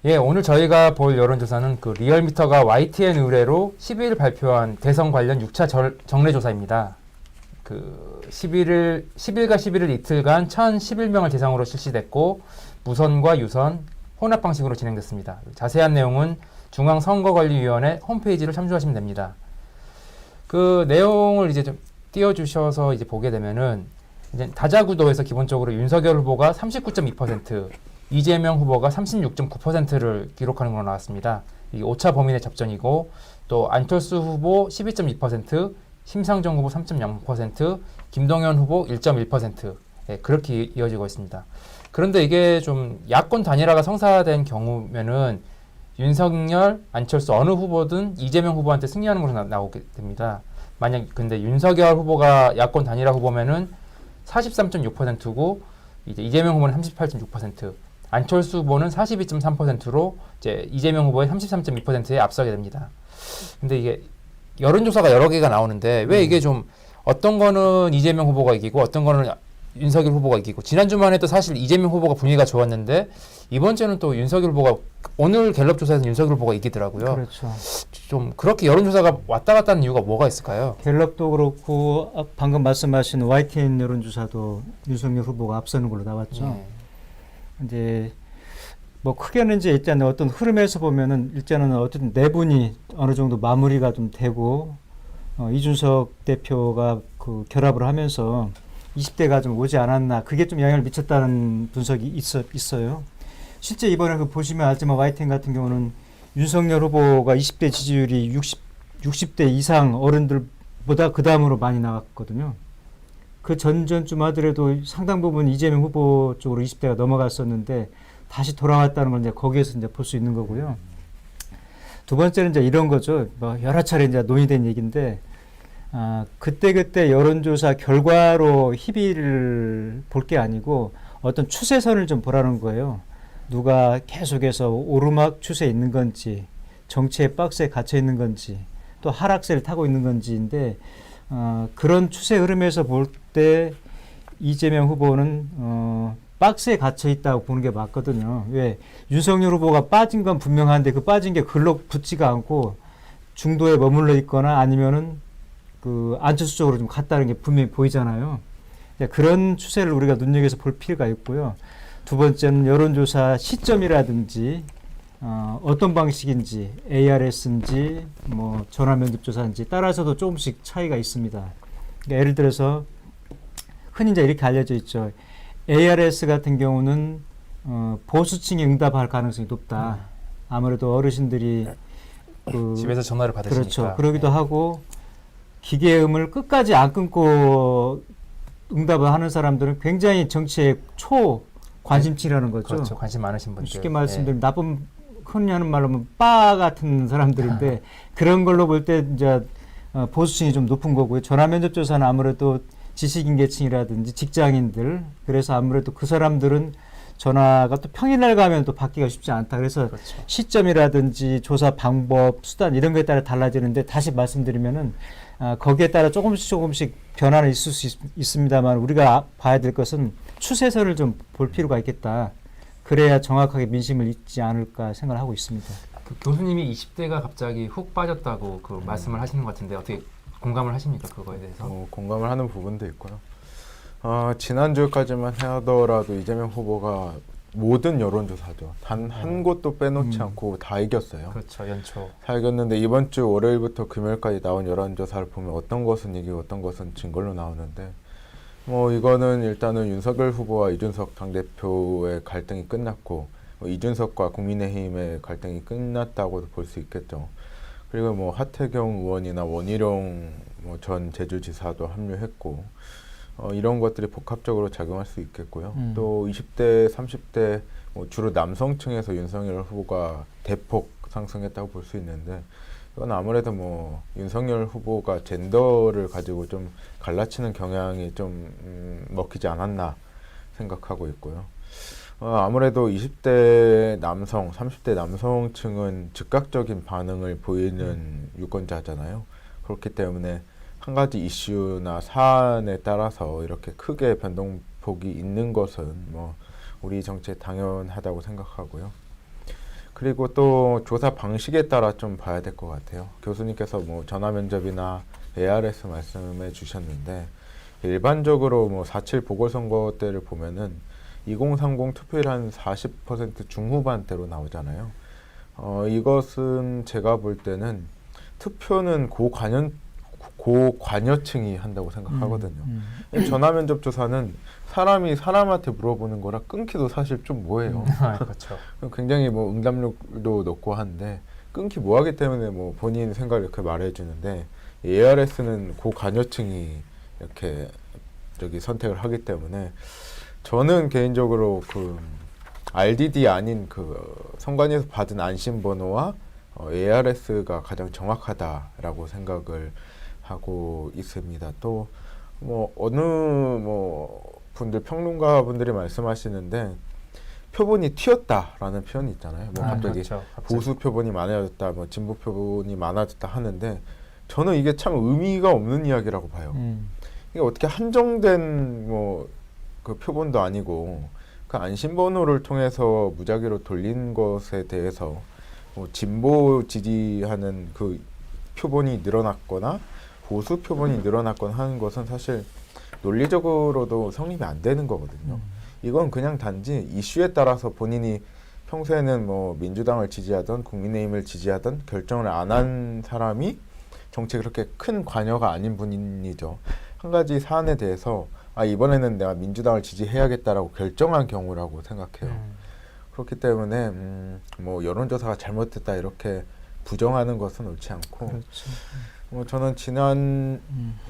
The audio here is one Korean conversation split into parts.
예, 오늘 저희가 볼 여론조사는 그 리얼미터가 YTN 의뢰로 12일 발표한 대선 관련 6차 정례조사입니다. 그 10일과 11일 이틀간 1,011명을 대상으로 실시됐고 무선과 유선, 혼합 방식으로 진행됐습니다. 자세한 내용은 중앙선거관리위원회 홈페이지를 참조하시면 됩니다. 그 내용을 이제 좀 띄워주셔서 이제 보게 되면은 이제 다자구도에서 기본적으로 윤석열 후보가 39.2%, 이재명 후보가 36.9%를 기록하는 걸로 나왔습니다. 이게 5차 범위 내 접전이고 또 안철수 후보 12.2%, 심상정 후보 3.0%, 김동연 후보 1.1%, 예, 그렇게 이어지고 있습니다. 그런데 이게 좀 야권 단일화가 성사된 경우면은 윤석열, 안철수 어느 후보든 이재명 후보한테 승리하는 것으로 나오게 됩니다. 만약 근데 윤석열 후보가 야권 단일화 후보면은 43.6%고 이제 이재명 후보는 38.6%, 안철수 후보는 42.3%로 이제 이재명 후보의 33.2%에 앞서게 됩니다. 근데 이게 여론조사가 여러 개가 나오는데 왜 이게 좀 어떤 거는 이재명 후보가 이기고 어떤 거는 윤석열 후보가 이기고 지난주만 해도 사실 이재명 후보가 분위기가 좋았는데 이번 주는 또 윤석열 후보가 오늘 갤럽 조사에서는 윤석열 후보가 이기더라고요. 그렇죠. 좀 그렇게 여론조사가 왔다 갔다 하는 이유가 뭐가 있을까요? 갤럽도 그렇고 방금 말씀하신 YTN 여론조사도 윤석열 후보가 앞서는 걸로 나왔죠. 이제 뭐 크게는 이제 일단은 어떤 흐름에서 보면은 일단은 어쨌든 내분이 어느 정도 마무리가 좀 되고 이준석 대표가 그 결합을 하면서 20대가 좀 오지 않았나, 그게 좀 영향을 미쳤다는 분석이 있어요. 실제 이번에 그 보시면 알지만 YTN 같은 경우는 윤석열 후보가 20대 지지율이 60대 이상 어른들보다 그 다음으로 많이 나왔거든요. 그 전주만 하더라도 상당 부분 이재명 후보 쪽으로 20대가 넘어갔었는데 다시 돌아왔다는 걸 이제 거기에서 이제 볼 수 있는 거고요. 두 번째는 이제 이런 거죠. 뭐 여러 차례 이제 논의된 얘기인데, 그때 여론조사 결과로 희비를 볼 게 아니고 어떤 추세선을 좀 보라는 거예요. 누가 계속해서 오르막 추세에 있는 건지, 정치의 박스에 갇혀 있는 건지, 또 하락세를 타고 있는 건지인데, 그런 추세 흐름에서 볼 때 이재명 후보는 박스에 갇혀 있다고 보는 게 맞거든요. 왜? 윤석열 후보가 빠진 건 분명한데 그 빠진 게 글로 붙지가 않고 중도에 머물러 있거나 아니면은 그 안철수 쪽으로 좀 갔다는 게 분명히 보이잖아요. 그런 추세를 우리가 눈여겨서 볼 필요가 있고요. 두 번째는 여론조사 시점이라든지 어떤 방식인지 ARS인지 뭐 전화면접조사인지 따라서도 조금씩 차이가 있습니다. 그러니까 예를 들어서 흔히 이제 이렇게 알려져 있죠. ARS 같은 경우는 보수층이 응답할 가능성이 높다. 아무래도 어르신들이 집에서 전화를 받으시니까. 그렇죠. 그러기도 하고 기계음을 끝까지 안 끊고 응답을 하는 사람들은 굉장히 정치에 관심층이라는 거죠. 그렇죠. 관심 많으신 분들. 쉽게 말씀드리면 나쁜, 흔히 하는 말로 하면 빠 같은 사람들인데 그런 걸로 볼 때 이제 보수층이 좀 높은 거고요. 전화면접조사는 아무래도 지식인 계층이라든지 직장인들, 그래서 아무래도 그 사람들은 전화가 또 평일날 가면 또 받기가 쉽지 않다. 그래서 그렇죠. 시점이라든지 조사 방법, 수단 이런 거에 따라 달라지는데 다시 말씀드리면은 거기에 따라 조금씩 변화는 있을 수 있습니다만 우리가 봐야 될 것은 추세선을 좀 볼 필요가 있겠다. 그래야 정확하게 민심을 읽지 않을까 생각을 하고 있습니다. 그 교수님이 20대가 갑자기 훅 빠졌다고 그 말씀을 하시는 것 같은데 어떻게 공감을 하십니까? 그거에 대해서? 공감을 하는 부분도 있고요. 지난주까지만 하더라도 이재명 후보가 모든 여론조사죠. 단 한 곳도 빼놓지 않고 다 이겼어요. 그렇죠. 연초. 다 이겼는데 이번 주 월요일부터 금요일까지 나온 여론조사를 보면 어떤 것은 이기고 어떤 것은 진 걸로 나오는데 뭐 이거는 일단은 윤석열 후보와 이준석 당대표의 갈등이 끝났고 이준석과 국민의힘의 갈등이 끝났다고도 볼 수 있겠죠. 그리고 뭐 하태경 의원이나 원희룡 전 제주지사도 합류했고 이런 것들이 복합적으로 작용할 수 있겠고요. 또 20대, 30대 주로 남성층에서 윤석열 후보가 대폭 상승했다고 볼 수 있는데 이건 아무래도 뭐 윤석열 후보가 젠더를 가지고 좀 갈라치는 경향이 좀 먹히지 않았나 생각하고 있고요. 아무래도 20대 남성, 30대 남성층은 즉각적인 반응을 보이는 유권자잖아요. 그렇기 때문에 한 가지 이슈나 사안에 따라서 이렇게 크게 변동폭이 있는 것은 뭐 우리 정치에 당연하다고 생각하고요. 그리고 또 조사 방식에 따라 좀 봐야 될 것 같아요. 교수님께서 뭐 전화 면접이나 ARS 말씀해 주셨는데 일반적으로 뭐 4.7 보궐선거 때를 보면은 2030 투표율 한 40% 중후반대로 나오잖아요. 이것은 제가 볼 때는 투표는 고관여층이 한다고 생각하거든요. 전화 면접 조사는 사람이 사람한테 물어보는 거라 끊기도 사실 좀 뭐해요. 그렇죠. 굉장히 뭐 응답률도 높고 한데 끊기 뭐하기 때문에 뭐 본인 생각을 이렇게 말해주는데 ARS는 고관여층이 이렇게 선택을 하기 때문에 저는 개인적으로 그 RDD 아닌 그 선관위에서 받은 안심번호와 ARS가 가장 정확하다라고 생각을 하고 있습니다. 또 뭐 어느 뭐 분들 평론가 분들이 말씀하시는데 표본이 튀었다라는 표현이 있잖아요. 뭐 갑자기 그렇죠. 보수 표본이 많아졌다, 뭐 진보 표본이 많아졌다 하는데 저는 이게 참 의미가 없는 이야기라고 봐요. 이게 어떻게 한정된 뭐 그 표본도 아니고 그 안심번호를 통해서 무작위로 돌린 것에 대해서 뭐 진보 지지하는 그 표본이 늘어났거나 보수 표본이 늘어났거나 하는 것은 사실 논리적으로도 성립이 안 되는 거거든요. 이건 그냥 단지 이슈에 따라서 본인이 평소에는 뭐 민주당을 지지하던 국민의힘을 지지하던 결정을 안 한 사람이 정치에 그렇게 큰 관여가 아닌 분이죠. 한 가지 사안에 대해서 이번에는 내가 민주당을 지지해야겠다라고 결정한 경우라고 생각해요. 그렇기 때문에 뭐 여론조사가 잘못됐다 이렇게 부정하는 것은 옳지 않고 그렇죠. 뭐 저는 지난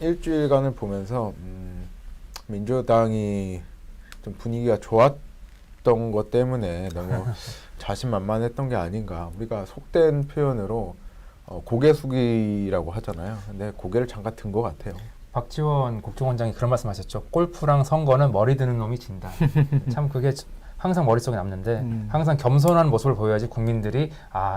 일주일간을 보면서 민주당이 좀 분위기가 좋았던 것 때문에 너무 자신만만했던 게 아닌가. 우리가 속된 표현으로 고개 숙이라고 하잖아요. 근데 고개를 잠깐 든 것 같아요. 박지원 국정원장이 그런 말씀하셨죠. 골프랑 선거는 머리 드는 놈이 진다. 참 그게 항상 머릿속에 남는데 항상 겸손한 모습을 보여야지 국민들이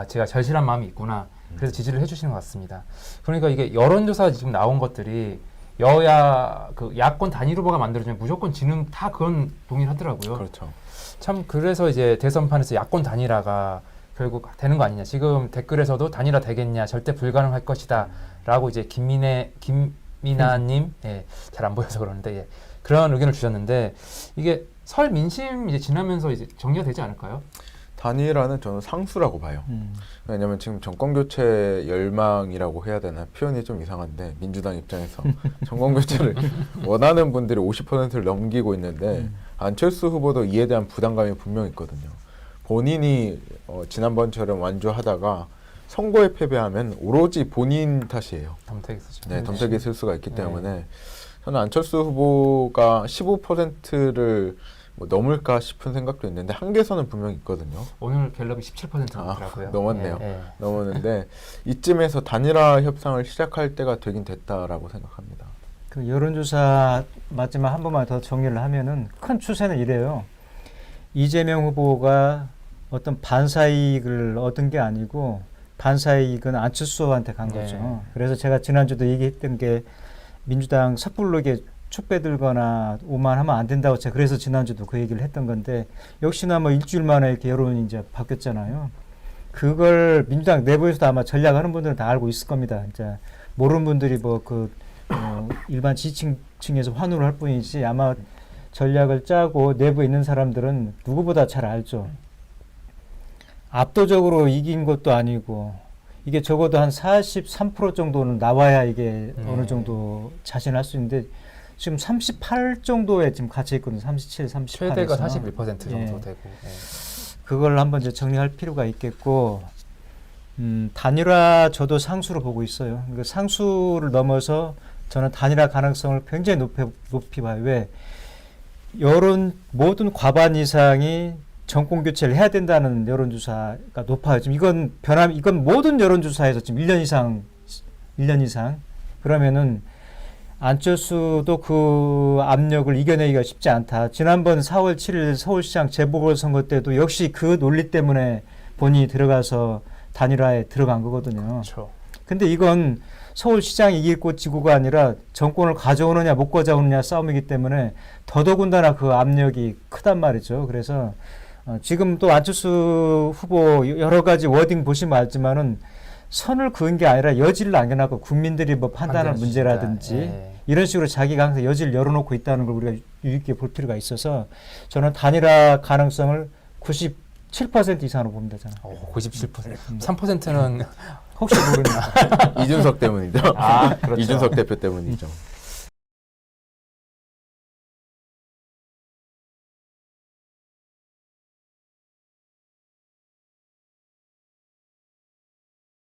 제가 절실한 마음이 있구나. 그래서 지지를 해주시는 것 같습니다. 그러니까 이게 여론조사 지금 나온 것들이 여야 그 야권 단일 후보가 만들어지면 무조건 지는 다 그건 동일하더라고요. 그렇죠. 참 그래서 이제 대선판에서 야권 단일화가 결국 되는 거 아니냐. 지금 댓글에서도 단일화 되겠냐, 절대 불가능할 것이다라고 이제 김미나님, 잘 안 보여서 그러는데 그런 의견을 주셨는데 이게 설 민심 이제 지나면서 이제 정리가 되지 않을까요? 단일화는 저는 상수라고 봐요. 왜냐하면 지금 정권 교체 열망이라고 해야 되나 표현이 좀 이상한데 민주당 입장에서 정권 교체를 원하는 분들이 50%를 넘기고 있는데 안철수 후보도 이에 대한 부담감이 분명히 있거든요. 본인이 지난번처럼 완주하다가 선거에 패배하면 오로지 본인 탓이에요. 덤택이 쓰죠. 네, 덤택이 쓸 수가 있기 때문에 저는 안철수 후보가 15%를 뭐 넘을까 싶은 생각도 있는데 한계선은 분명히 있거든요. 오늘 갤럽이 17%더라고요. 넘었네요. 넘었는데 이쯤에서 단일화 협상을 시작할 때가 되긴 됐다라고 생각합니다. 그 여론조사 마지막 한 번만 더 정리를 하면은 큰 추세는 이래요. 이재명 후보가 어떤 반사이익을 얻은 게 아니고 반사이익은 안철수한테 간 거죠. 그래서 제가 지난주도 얘기했던 게 민주당 섣불로 이게 촛배 들거나 오만하면 안 된다고 제가 그래서 지난주도 그 얘기를 했던 건데 역시나 뭐 일주일 만에 이렇게 여론이 이제 바뀌었잖아요. 그걸 민주당 내부에서도 아마 전략하는 분들은 다 알고 있을 겁니다. 이제 모르는 분들이 일반 지지층에서 환호를 할 뿐이지 아마 전략을 짜고 내부에 있는 사람들은 누구보다 잘 알죠. 압도적으로 이긴 것도 아니고 이게 적어도 한 43% 정도는 나와야 이게 어느 정도 자신할 수 있는데 지금 38 정도에 지금 갇혀 있거든요. 37, 38에서. 최대가 41% 정도 되고. 그걸 한번 이제 정리할 필요가 있겠고 단일화 저도 상수로 보고 있어요. 그러니까 상수를 넘어서 저는 단일화 가능성을 굉장히 높이 봐요. 왜? 모든 과반 이상이 정권 교체를 해야 된다는 여론조사가 높아요. 지금 이건 모든 여론조사에서 지금 1년 이상. 그러면은 안철수도 그 압력을 이겨내기가 쉽지 않다. 지난번 4월 7일 서울시장 재보궐선거 때도 역시 그 논리 때문에 본인이 들어가서 단일화에 들어간 거거든요. 그렇죠. 근데 이건 서울시장이 이기고 지고가 아니라 정권을 가져오느냐 못 가져오느냐 싸움이기 때문에 더더군다나 그 압력이 크단 말이죠. 그래서 지금 또 안철수 후보 여러 가지 워딩 보시면 알지만은 선을 그은 게 아니라 여지를 남겨놓고 국민들이 뭐 판단할 문제라든지 예. 이런 식으로 자기가 항상 여지를 열어놓고 있다는 걸 우리가 유익하게 볼 필요가 있어서 저는 단일화 가능성을 97% 이상으로 봅니다. 저는. 97%. 3%는 혹시 모르니까. 이준석 때문이죠. 그렇죠. 이준석 대표 때문이죠.